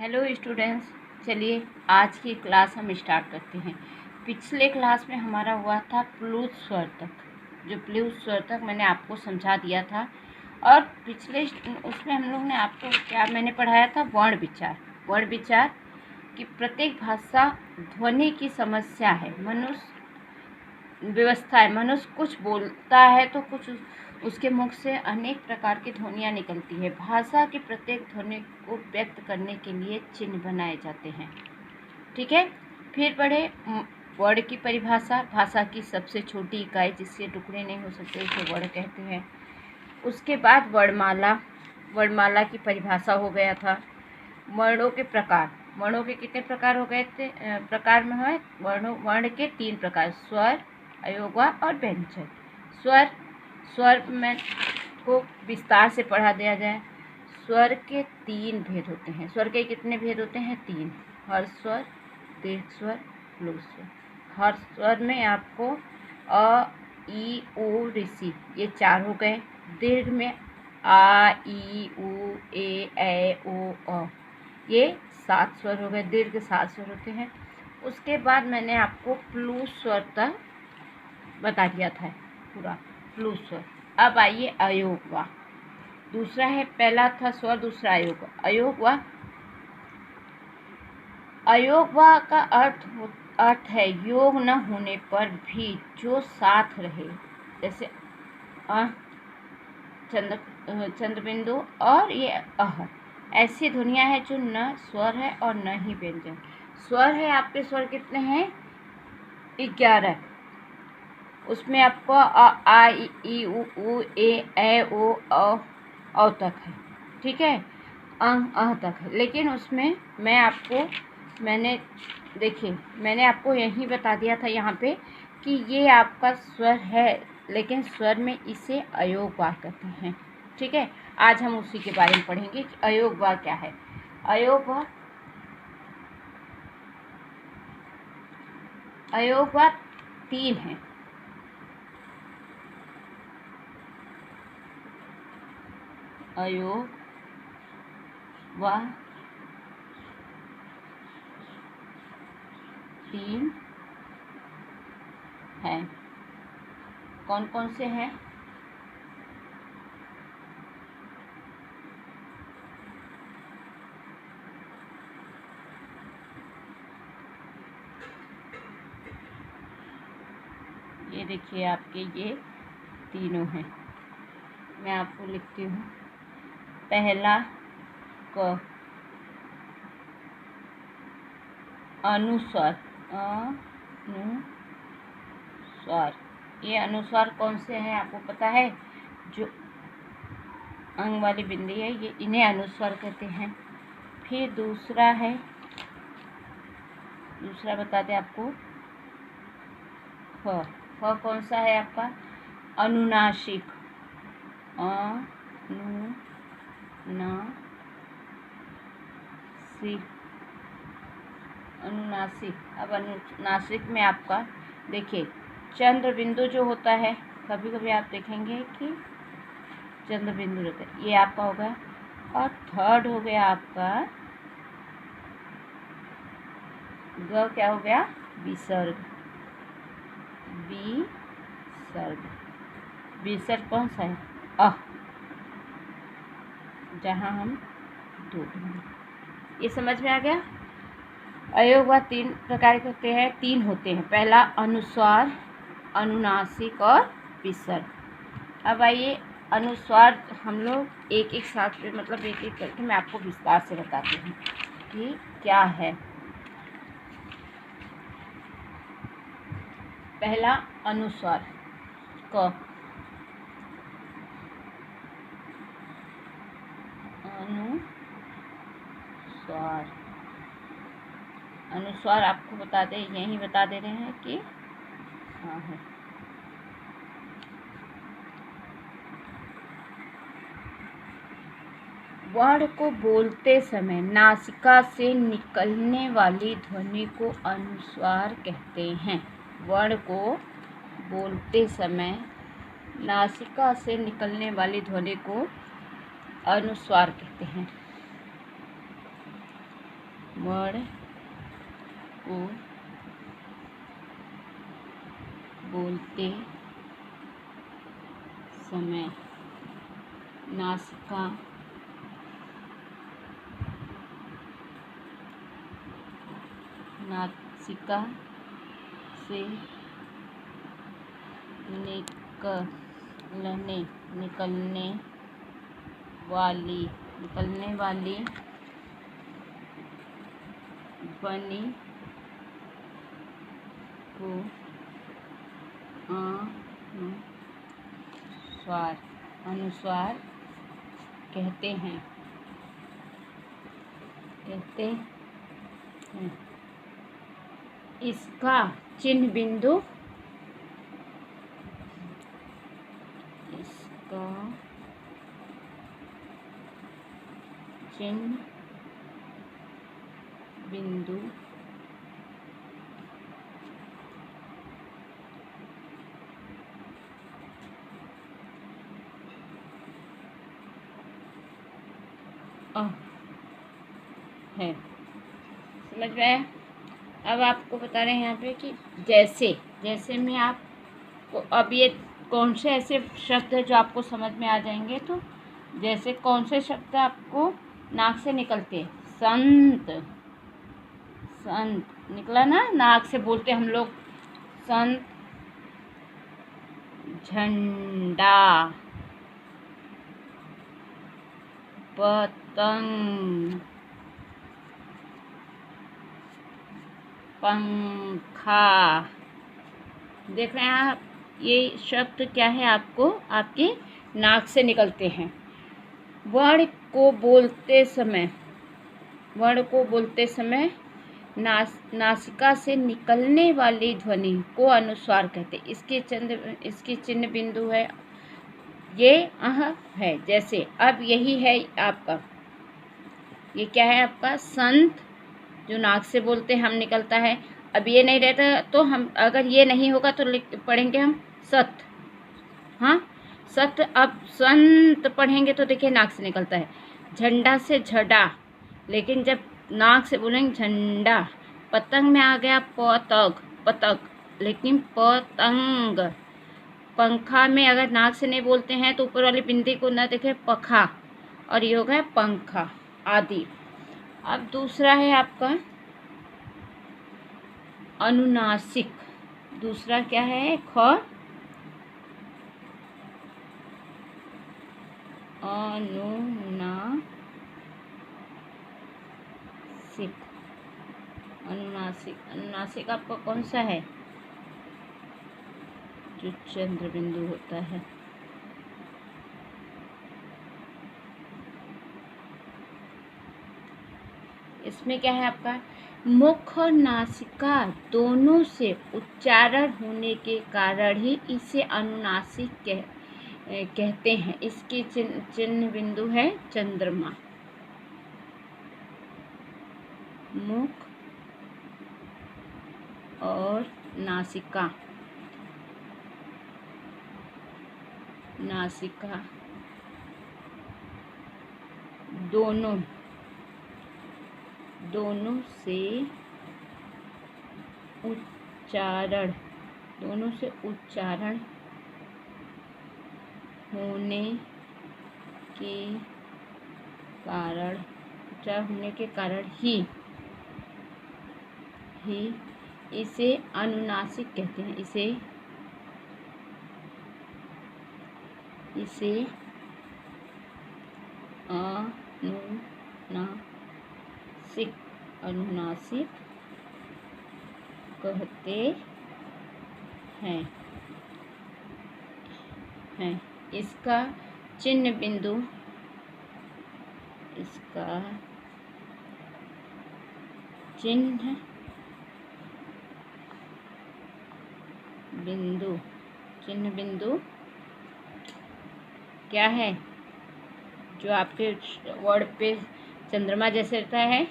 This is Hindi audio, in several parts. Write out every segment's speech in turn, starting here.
हेलो स्टूडेंट्स, चलिए आज की क्लास हम स्टार्ट करते हैं। पिछले क्लास में हमारा हुआ था प्लुत स्वर तक। जो प्लुत स्वर तक मैंने आपको समझा दिया था, और पिछले उसमें हम लोग ने आपको क्या मैंने पढ़ाया था, वर्ण विचार। वर्ण विचार कि प्रत्येक भाषा ध्वनि की समस्या है। मनुष्य व्यवस्था है, मनुष्य कुछ बोलता है तो कुछ उसके मुख से अनेक प्रकार की ध्वनियाँ निकलती है। भाषा की प्रत्येक ध्वनि को व्यक्त करने के लिए चिन्ह बनाए जाते हैं। ठीक है, फिर पढ़े वर्ण की परिभाषा। भाषा की सबसे छोटी इकाई जिससे टुकड़े नहीं हो सकते उसे वर्ण कहते हैं। उसके बाद वर्णमाला। वर्णमाला की परिभाषा हो गया था। वर्णों के प्रकार। वर्णों के कितने प्रकार हो गए थे? प्रकार में है वर्ण के 3 प्रकार: स्वर, अयोगवा और व्यंजन। स्वर में को विस्तार से पढ़ा दिया जाए। स्वर के 3 भेद होते हैं। स्वर के कितने भेद होते हैं? 3। हर्ष स्वर, दीर्घ स्वर, लघु स्वर। हर्ष स्वर में आपको अ, ई, उ, ऋषि, ये 4 हो गए। दीर्घ में आ, ई, उ, ए, ओ, अ, ये 7 स्वर हो गए। दीर्घ 7 स्वर होते हैं। उसके बाद मैंने आपको प्लुत स्वर तक बता दिया था पूरा प्लुत स्वर। अब आइए अयोगवा। दूसरा है, पहला था स्वर, दूसरा अयोगवा। अयोगवा का अर्थ है योग न होने पर भी जो साथ रहे, जैसे चंद्रबिंदु और ये अह। ऐसी ध्वनियाँ हैं जो न स्वर है और न ही व्यंजन। स्वर है, आपके स्वर कितने हैं? 11। उसमें आपको आ, ई, उ, ए, ओ, औ तक है। ठीक है, अह तक है। लेकिन उसमें मैंने आपको यही बता दिया था यहाँ पे कि ये आपका स्वर है, लेकिन स्वर में इसे अयोगवा कहते हैं। ठीक है, आज हम उसी के बारे में पढ़ेंगे कि अयोगवा क्या है। अयोगवा 3 है। अयोगवा 3 है। कौन कौन से हैं? ये देखिए, आपके ये तीनों हैं। मैं आपको लिखती हूँ। पहला क, अनुस्वार। अनुस्वार, ये अनुस्वार कौन से हैं आपको पता है? जो अंग वाली बिंदी है, ये इन्हें अनुस्वार कहते हैं। फिर दूसरा बता दें आपको, फ कौन सा है आपका? अनुनासिक। अनुनासिक। अब अनुनासिक में आपका देखिए, चंद्र बिंदु जो होता है, कभी कभी आप देखेंगे कि चंद्र बिंदु रहता है, ये आपका हो गया। और थर्ड हो गया आपका ग, क्या हो गया? विसर्ग। विसर्ग कौन सा है? अह, जहाँ हम दो। ये समझ में आ गया? अयोगवा 3 प्रकार के होते हैं, 3 होते हैं। पहला अनुस्वार, अनुनासिक और विसर्ग। अब आइए अनुस्वार हम लोग एक एक साथ पे, मतलब एक एक करके मैं आपको विस्तार से बताती हूँ कि क्या है। पहला अनुस्वार क। अनुस्वार आपको बता दें, यही बता दे रहे हैं कि हाँ है। वर्ण को बोलते समय नासिका से निकलने वाली ध्वनि को अनुस्वार कहते हैं। वर्ण को बोलते समय नासिका से निकलने वाली ध्वनि को अनुस्वार कहते हैं। वर्ण को बोलते समय नासिका से निकलने वाली ध्वनि को अनुस्वार कहते हैं। इसका चिन्ह बिंदु है। समझ में आया? अब आपको बता रहे हैं यहाँ पे कि जैसे में आपको अब ये कौन से ऐसे शब्द है जो आपको समझ में आ जाएंगे। तो जैसे कौन से शब्द आपको नाक से निकलते हैं? संत निकला ना, नाक से बोलते हम लोग संत। झंडा, पतंग, पंखा। देख रहे हैं आप, ये शब्द क्या है आपको आपके नाक से निकलते हैं। वर्ण को बोलते समय नासिका से निकलने वाली ध्वनि को अनुस्वार कहते। इसके चिन्ह बिंदु है ये है। जैसे अब यही है आपका, ये क्या है आपका? संत, जो नाक से बोलते हम निकलता है। अब ये नहीं रहता तो हम, अगर ये नहीं होगा तो पढ़ेंगे हम सत। हाँ, सत। अब संत पढ़ेंगे तो देखिए नाक से निकलता है। झंडा से झड़ा, लेकिन जब नाक से बोलेंगे झंडा। पतंग में आ गया पतंग, लेकिन पतंग। पंखा में अगर नाक से नहीं बोलते हैं तो ऊपर वाली बिंदी को ना देखे, पखा, और ये हो गया पंखा आदि। अब दूसरा है आपका अनुनासिक। दूसरा क्या है? अनुनासिक आपका कौन सा है? जो चंद्र बिंदु होता है। इसमें क्या है आपका? मुख और नासिका दोनों से उच्चारण होने के कारण ही इसे अनुनासिक कहते हैं। इसकी चिन्ह बिंदु है चंद्रमा। मुख और नासिका दोनों से उच्चारण होने के कारण ही इसे अनुनासिक कहते हैं। इसे अनुनासिक कहते हैं। इसका चिन्ह बिंदु क्या है? जो आपके वर्ड पे चंद्रमा जैसे रहता है,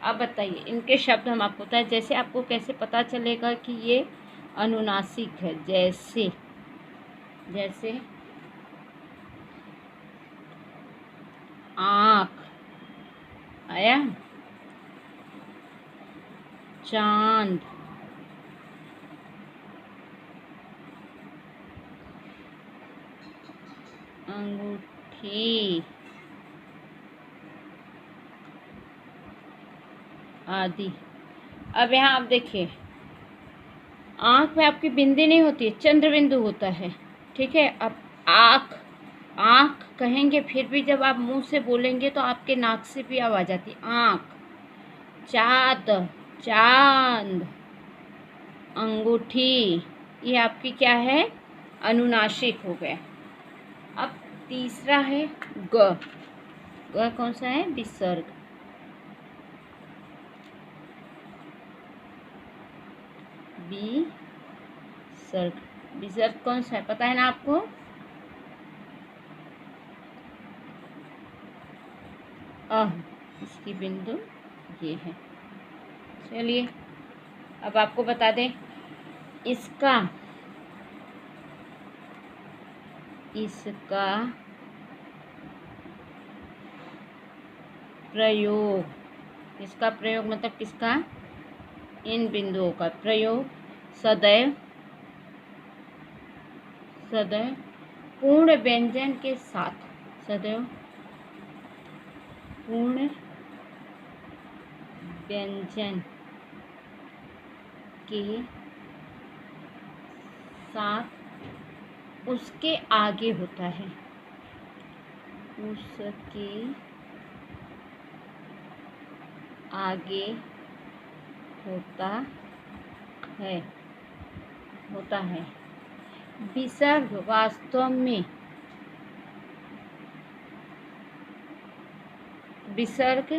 अब बताइए इनके शब्द हम आपको बताएं। जैसे आपको कैसे पता चलेगा कि ये अनुनासिक है? जैसे आँख आया, चांद, अंगूठी आदि। अब यहाँ आप देखिए, आँख में आपकी बिंदी नहीं होती है, चंद्र बिंदु होता है। ठीक है। अब आँख आँख कहेंगे, फिर भी जब आप मुंह से बोलेंगे तो आपके नाक से भी आवाज़ आती है। आँख, चाँद, चांद, अंगूठी, ये आपकी क्या है, अनुनासिक हो गया। अब तीसरा है ग। ग कौन सा है, विसर्ग। विसर्ग, विसर्ग कौन सा है पता है ना आपको? अह, इसकी बिंदु ये है। चलिए अब आपको बता दें, इसका प्रयोग, इसका प्रयोग मतलब किसका, इन बिंदुओं का प्रयोग सदैव पूर्ण व्यंजन के साथ, सदैव पूर्ण व्यंजन के साथ उसके आगे होता है, उसके आगे होता है। विसर्ग वास्तव में, विसर्ग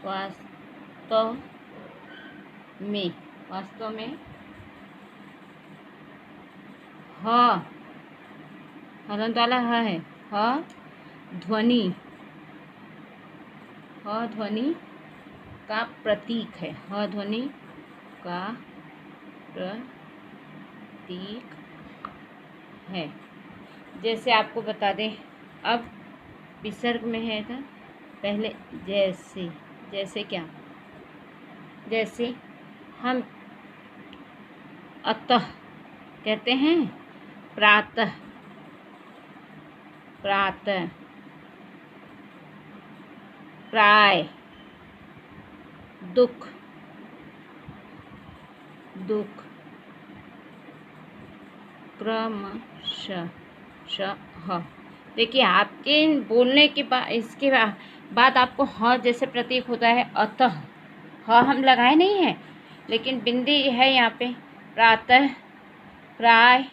वास्तव में ह, हलंत वाला ह है, ह ध्वनि का प्रतीक है। ह ध्वनि का प्रतीक है। जैसे आपको बता दें, अब विसर्ग में है था पहले, जैसे क्या, जैसे हम अतः कहते हैं, प्रातः, प्राय, दुख, क्रमशः। देखिए आपके बोलने के बाद, इसके बाद आपको ह जैसे प्रतीक होता है, अतः ह हम लगाए नहीं है, लेकिन बिंदी है यहाँ पे, प्रातः, प्राय,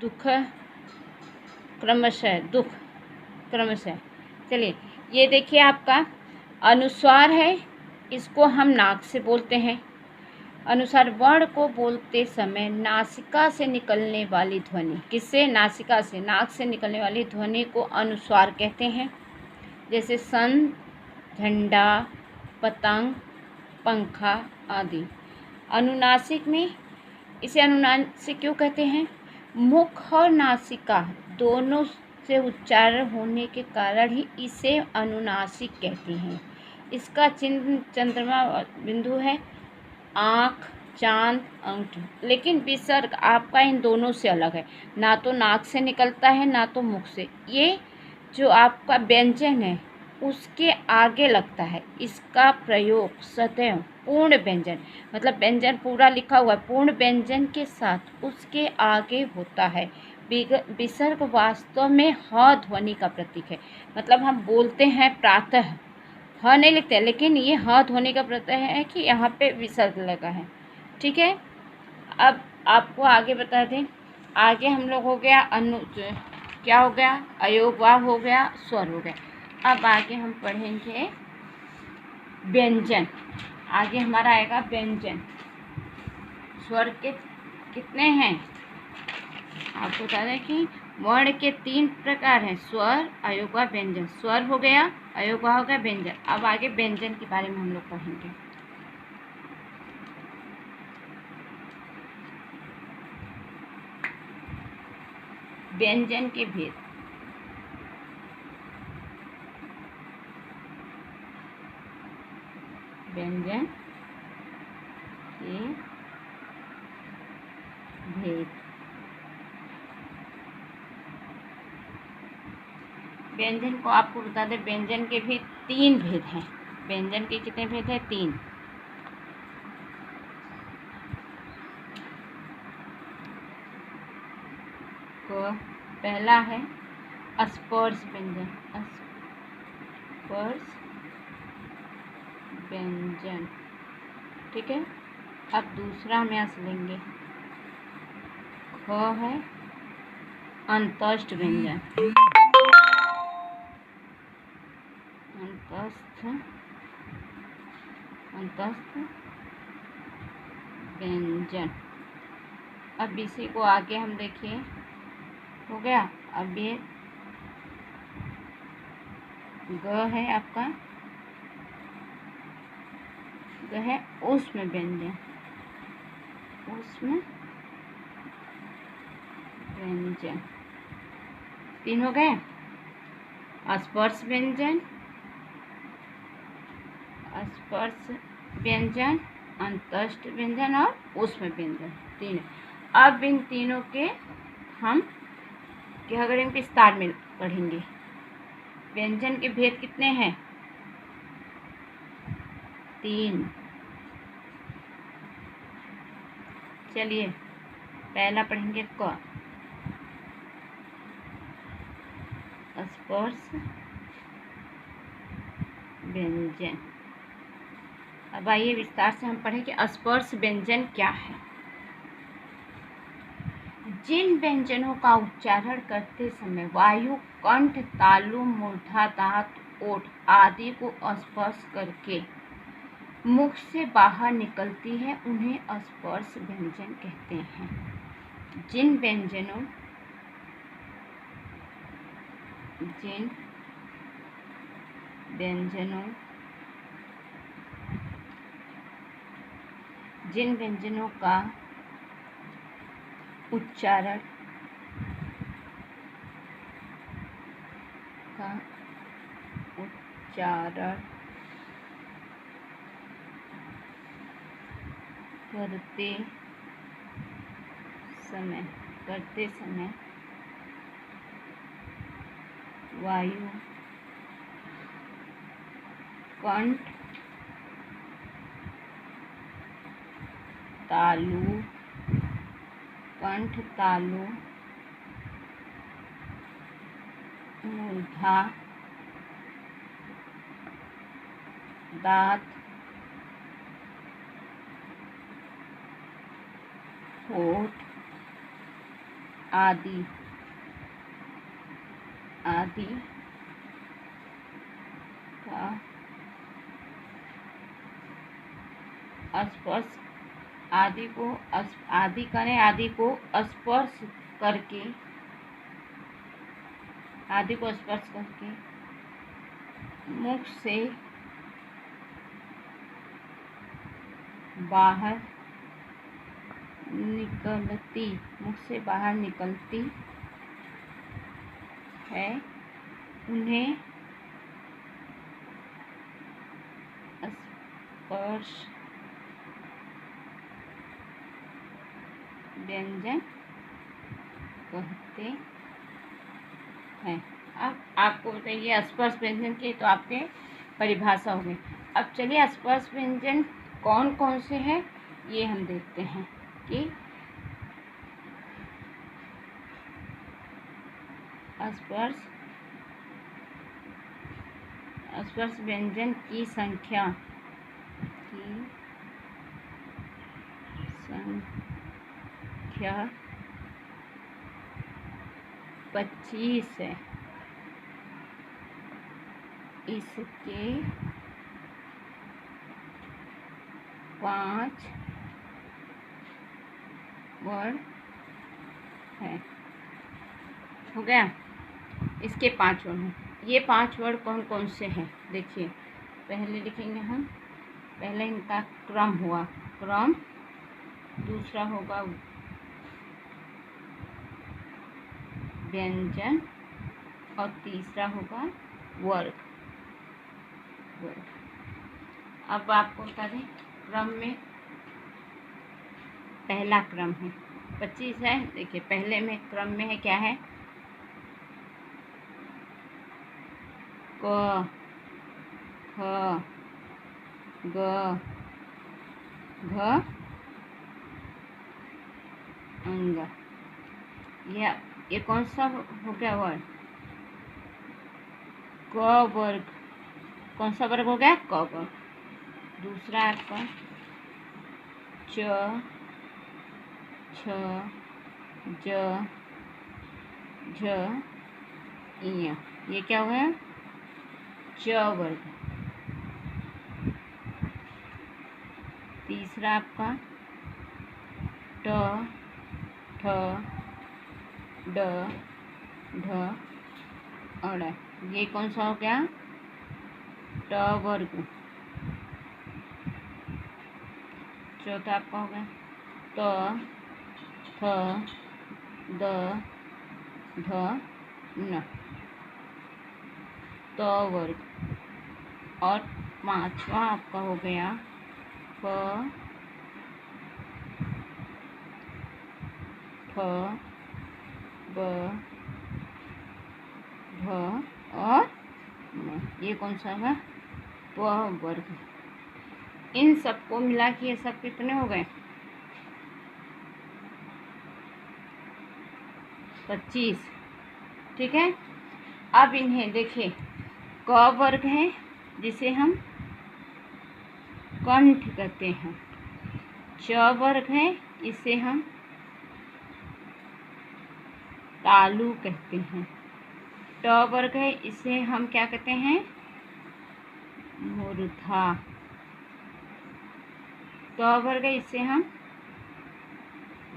दुख, क्रमशः। चलिए ये देखिए आपका अनुस्वार है, इसको हम नाक से बोलते हैं। अनुसार वर्ण को बोलते समय नासिका से निकलने वाली ध्वनि, किससे, नासिका से, नाक से निकलने वाली ध्वनि को अनुस्वार कहते हैं। जैसे सन, झंडा, पतंग, पंखा आदि। अनुनासिक में, इसे अनुनासिक क्यों कहते हैं, मुख और नासिका दोनों से उच्चारण होने के कारण ही इसे अनुनासिक कहते हैं। इसका चिन्ह चंद्रमा बिंदु है, आँख, चांद, अंगूठी। लेकिन विसर्ग आपका इन दोनों से अलग है, ना तो नाक से निकलता है ना तो मुख से। ये जो आपका व्यंजन है उसके आगे लगता है। इसका प्रयोग सदैव पूर्ण व्यंजन, मतलब व्यंजन पूरा लिखा हुआ है, पूर्ण व्यंजन के साथ उसके आगे होता है। विसर्ग वास्तव में ह ध्वनि का प्रतीक है। मतलब हम बोलते हैं प्रातः, ह नहीं लिखते हैं, लेकिन ये ह ध्वनि का प्रत्यय है कि यहाँ पे विसर्ग लगा है। ठीक है। अब आपको आगे बता दें, आगे हम लोग हो गया क्या हो गया, अयोगवाह हो गया, स्वर हो गया। अब आगे हम पढ़ेंगे व्यंजन। आगे हमारा आएगा व्यंजन। स्वर के कितने हैं आपको बता दें कि वर्ण के 3 प्रकार हैं, स्वर, अयोगवाह, व्यंजन। स्वर हो गया, अयोगवाह हो गया, व्यंजन। अब आगे व्यंजन के बारे में हम लोग पढ़ेंगे। व्यंजन के भेद। व्यंजन के भेद। व्यंजन को आपको बता दें, व्यंजन के भी 3 भेद हैं। व्यंजन के कितने भेद हैं? 3। तो पहला है स्पर्श व्यंजन। स्पर्श व्यंजन, ठीक है। अब दूसरा हम यहाँ से लेंगे, ख है अंतस्थ व्यंजन। अंतस्थ व्यंजन। अब इसी को आगे हम देखिए, हो गया। अब ये ग है आपका, ग है ऊष्म व्यंजन। ऊष्म व्यंजन 3 हो गए। स्पर्श व्यंजन, स्पर्श व्यंजन, अंतस्थ व्यंजन और ऊष्म व्यंजन 3। अब इन तीनों के हम क्या करेंगे? विस्तार में पढ़ेंगे। व्यंजन के भेद कितने हैं? 3। चलिए पहला पढ़ेंगे क, स्पर्श व्यंजन। अब आइए विस्तार से हम पढ़ें कि स्पर्श व्यंजन क्या है। जिन व्यंजनों का उच्चारण करते समय वायु कंठ, तालु, मूर्धा, दांत, ओठ आदि को स्पर्श करके मुख से बाहर निकलती है, उन्हें स्पर्श व्यंजन कहते हैं। जिन व्यंजनों का उच्चारण करते समय वायु कंठ, तालु, मूर्धा, दांत, होठ आदि का स्पर्श आदि को स्पर्श करके मुख से बाहर निकलती है, उन्हें स्पर्श व्यंजन कहते हैं। अब आपको बताइए स्पर्श व्यंजन की तो आपके परिभाषा हो गई। अब चलिए स्पर्श व्यंजन कौन कौन से हैं ये हम देखते हैं कि स्पर्श व्यंजन की संख्या 25 है। इसके 5 वर्ड हैं। हो गया, इसके 5 वर्ड हैं। ये 5 वर्ड कौन कौन से हैं देखिए। पहले लिखेंगे हम, पहले इनका क्रम हुआ, क्रम। दूसरा होगा व्यंजन और तीसरा होगा वर्ग। अब आपको बता दें क्रम में पहला क्रम है 25 है। देखिए पहले में क्रम में है क्या है, क ख ग घ अंग। ये कौन सा हो गया वर्ग, क वर्ग। कौन सा वर्ग हो गया, क वर्ग। दूसरा आपका च छ ज झ इय, ये क्या हुआ, च वर्ग। तीसरा आपका ट ठ ड ढ अड़, ये कौन सा हो गया, ट वर्ग। चौथा आपका हो गया त थ द ध न, त वर्ग। और पांचवा आपका हो गया प फ ब भ और न, ये कौन सा है, प वर्ग। इन सबको मिला के ये सब कितने हो गए, 25। ठीक है। अब इन्हें देखिए क वर्ग है जिसे हम कंठ कहते हैं, च वर्ग है इसे हम तालु कहते हैं, ट वर्ग है इसे हम क्या कहते हैं, मूर्धा। त वर्ग है इसे हम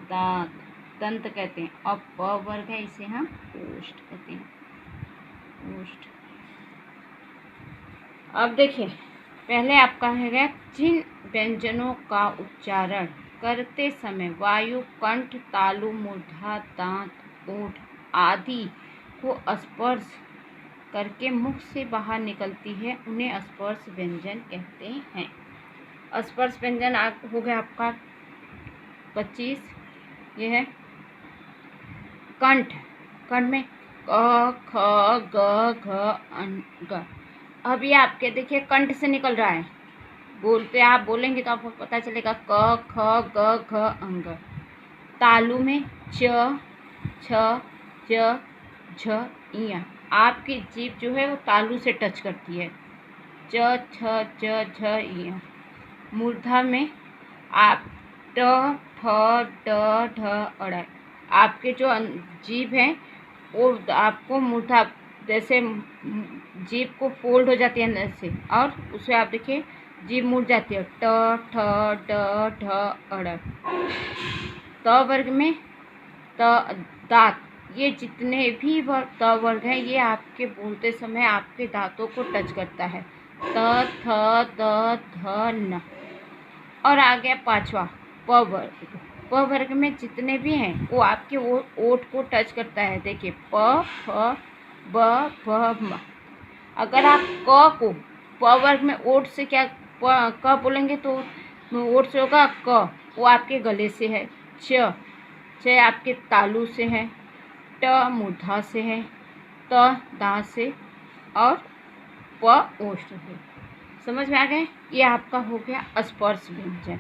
दांत दंत कहते हैं, और प वर्ग है इसे हम ओष्ठ कहते हैं, ओष्ठ। अब देखिए पहले आपका है जिन व्यंजनों का उच्चारण करते समय वायु कंठ तालु मूर्धा दांत ओठ आदि को स्पर्श करके मुख से बाहर निकलती है उन्हें स्पर्श व्यंजन कहते हैं। स्पर्श व्यंजन हो गया आपका 25। ये है कंठ, कंठ में क ख ग घ ग। अब ये आपके देखिए कंठ से निकल रहा है, बोलते आप बोलेंगे तो आपको पता चलेगा क ख ग घ अंग। तालु में च छ ज झ इया, आपकी जीभ जो है वो तालु से टच करती है, च छ ज झ इया। मूर्धा में आप ट ठ ड ढ अड़, आपके जो जीभ है वो आपको मूर्धा जैसे जीभ को फोल्ड हो जाती है अंदर से, और उसे आप देखिए जीभ मुड़ जाती है, ट ठ ड ढ अड़। त वर्ग में त दांत, ये जितने भी त वर्ग हैं ये आपके बोलते समय आपके दांतों को टच करता है, त थ द ध न। और आ गया पांचवा प वर्ग, प वर्ग में जितने भी हैं वो आपके ओठ को टच करता है। देखिए प फ ब भ म। अगर आप क को प वर्ग में ओठ से क्या क बोलेंगे तो ओठ से होगा क, वो आपके गले से है। च आपके तालु से है, ट मूर्धा से है, त दांत से, और प ओष्ठ से। समझ में आ गए। ये आपका हो गया स्पर्श व्यंजन।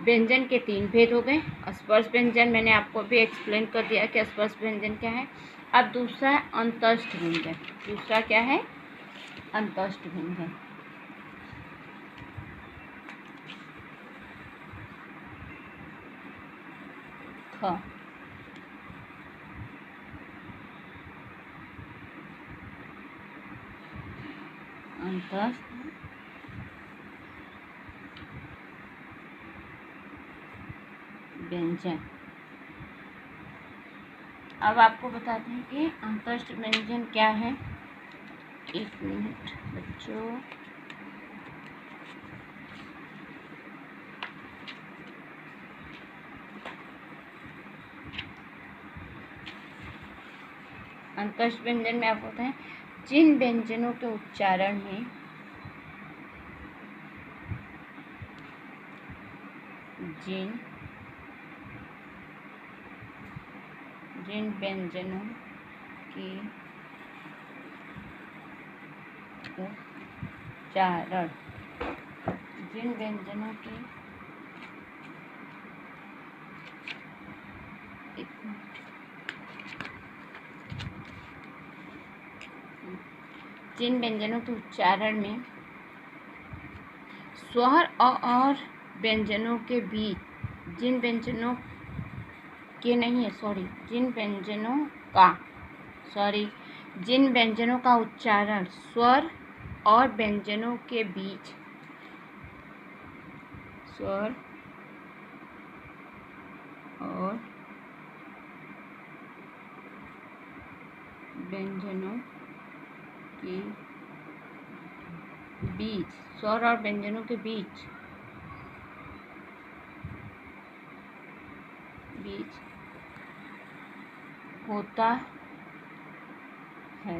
व्यंजन के 3 भेद हो गए। स्पर्श व्यंजन मैंने आपको भी एक्सप्लेन कर दिया कि स्पर्श व्यंजन क्या है। अब दूसरा है अंतस्थ व्यंजन। दूसरा क्या है, अंतस्थ व्यंजन। ख, अंतस्थ व्यंजन। अब आपको बताते हैं कि अंतस्थ व्यंजन क्या है। 1 मिनट बच्चों। अंतस्थ व्यंजन में आपको बताएं जिन व्यंजनों के उच्चारण में जिन व्यंजनों के उच्चारण जिन व्यंजनों के जिन व्यंजनों के उच्चारण में स्वर और व्यंजनों के बीच जिन व्यंजनों के नहीं है सॉरी जिन व्यंजनों का उच्चारण स्वर और व्यंजनों के बीच स्वर और व्यंजनों के बीच स्वर और व्यंजनों के बीच होता है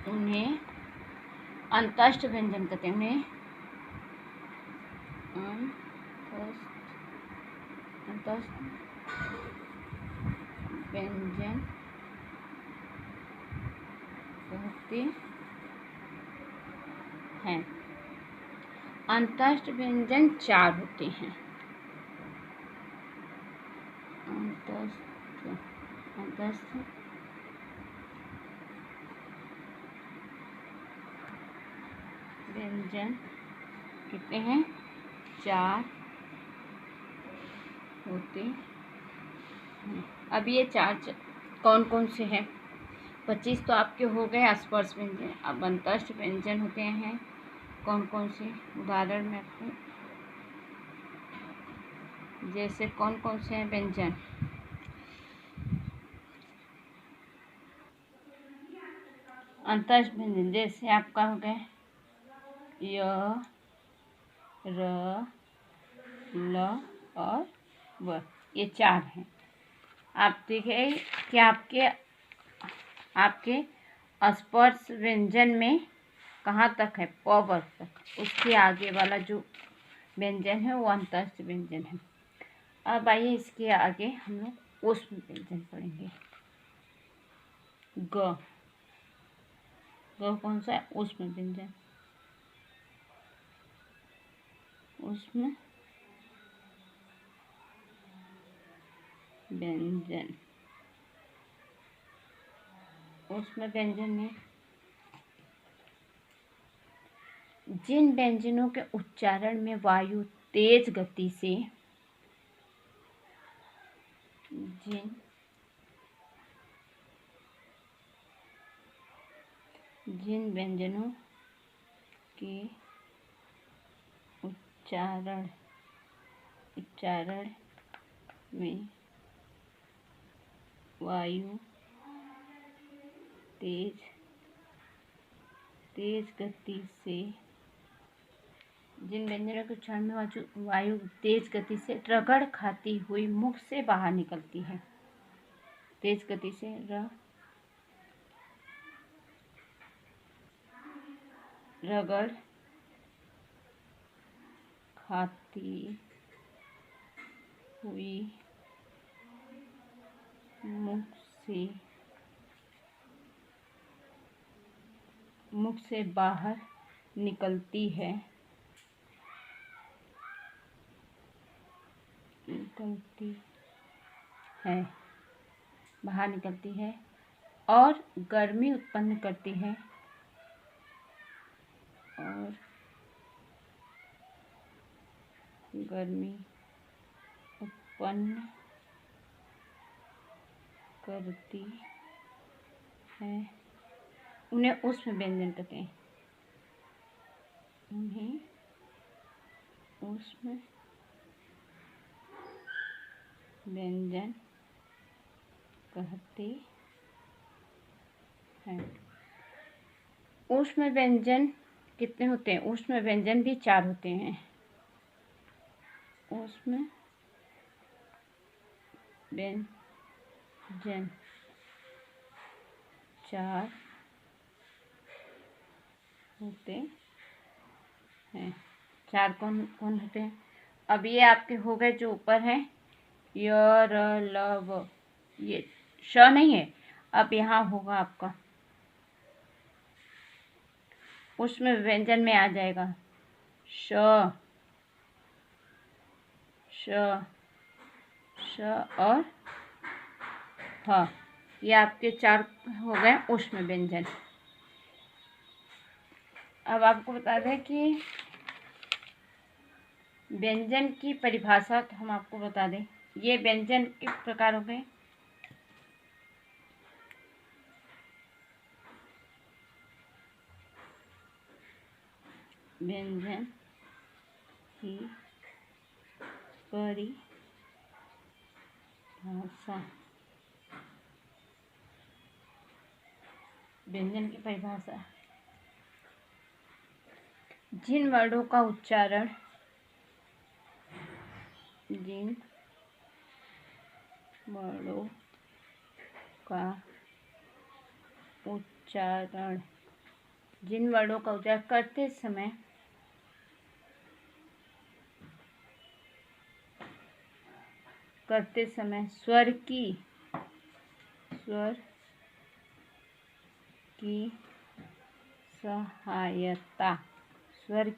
उन्हें अंतस्थ व्यंजन कहते हैं। उन्हें अंतस्थ व्यंजन कहते हैं। अंतस्थ व्यंजन 4 होते हैं। अंतस्थ व्यंजन कितने हैं? 4 होते हैं। अब ये 4 कौन कौन से हैं? 25 तो आपके हो गए स्पर्श व्यंजन। अब अंतस्थ व्यंजन होते हैं कौन कौन से? उदाहरण में आपको जैसे कौन कौन से हैं व्यंजन? अंतस्थ व्यंजन जैसे आपका हो गया य, र, ल और व, ये 4 हैं। आप देखिए कि आपके स्पर्श व्यंजन में कहाँ तक है? प वर्ग तक। उसके आगे वाला जो व्यंजन है वो अंतस्थ व्यंजन है। अब आइए इसके आगे हम लोग ऊष्म व्यंजन पढ़ेंगे। ग कौन सा है? ऊष्म व्यंजन। ऊष्म व्यंजन ऊष्म व्यंजन में जिन व्यंजनों के उच्चारण में वायु तेज गति से जिन व्यंजनों के उच्चारण में वायु तेज गति से जिन व्यंजनों के उच्चारण में वायु तेज गति से रगड़ खाती हुई मुख से बाहर निकलती है। तेज गति से रगड़ खाती हुई मुख से बाहर निकलती है और गर्मी उत्पन्न करती है उन्हें ऊष्म व्यंजन कहते हैं। ऊष्म व्यंजन कहते हैं। ऊष्म व्यंजन कितने होते हैं? ऊष्म व्यंजन भी 4 होते हैं। ऊष्म जन 4 होते हैं। 4 कौन कौन होते हैं? अब ये आपके हो गए जो ऊपर हैं, य र ल व, ये श नहीं है। अब यहाँ होगा आपका, उसमें व्यंजन में आ जाएगा श, श, श और ह। ये आपके 4 हो गए ऊष्म व्यंजन। अब आपको बता दें कि व्यंजन की परिभाषा तो हम आपको बता दें। ये व्यंजन किस प्रकार हो गए? व्यंजन की परिभाषा, व्यंजन की परिभाषा जिन वर्णों का उच्चारण, जिन वर्णों का उच्चारण, जिन वर्णों का उच्चारण करते समय स्वर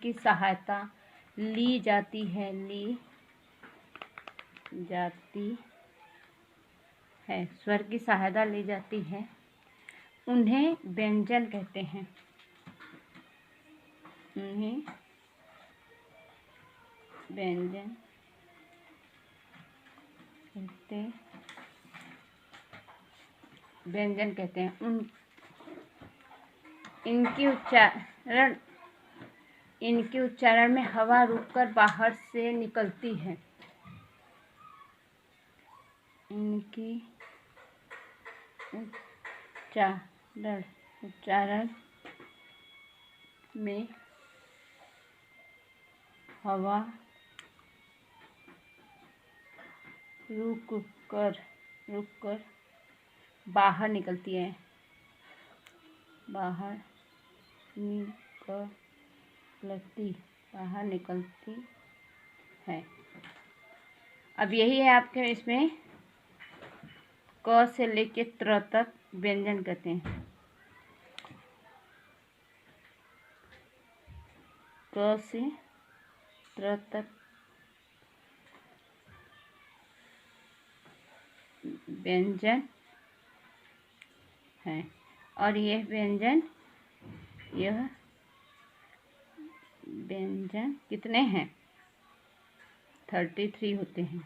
की सहायता ली जाती है, उन्हें व्यंजन कहते हैं। व्यंजन कहते हैं। इनके उच्चारण में हवा रुककर बाहर से निकलती है। इनकी उच्चारण में हवा रुककर बाहर निकलती है। अब यही है आपके इसमें क से लेके त्र तक व्यंजन कहते हैं। क से त्र तक व्यंजन है। और यह व्यंजन कितने हैं? 33 होते हैं।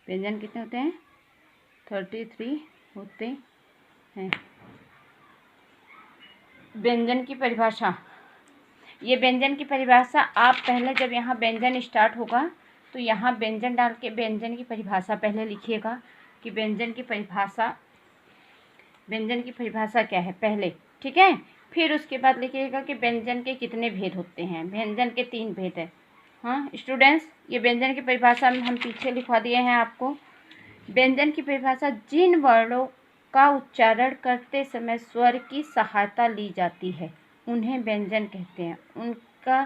व्यंजन कितने होते हैं? 33 होते हैं। व्यंजन की परिभाषा, ये व्यंजन की परिभाषा आप पहले जब यहाँ व्यंजन स्टार्ट होगा तो यहाँ व्यंजन डाल के व्यंजन की परिभाषा पहले लिखिएगा कि व्यंजन की परिभाषा क्या है पहले, ठीक है। फिर उसके बाद लिखिएगा कि व्यंजन के कितने भेद होते हैं। व्यंजन के 3 भेद है। हाँ स्टूडेंट्स, ये व्यंजन की परिभाषा में हम पीछे लिखवा दिए हैं आपको। व्यंजन की परिभाषा जिन वर्णों का उच्चारण करते समय स्वर की सहायता ली जाती है, उन्हें व्यंजन कहते हैं।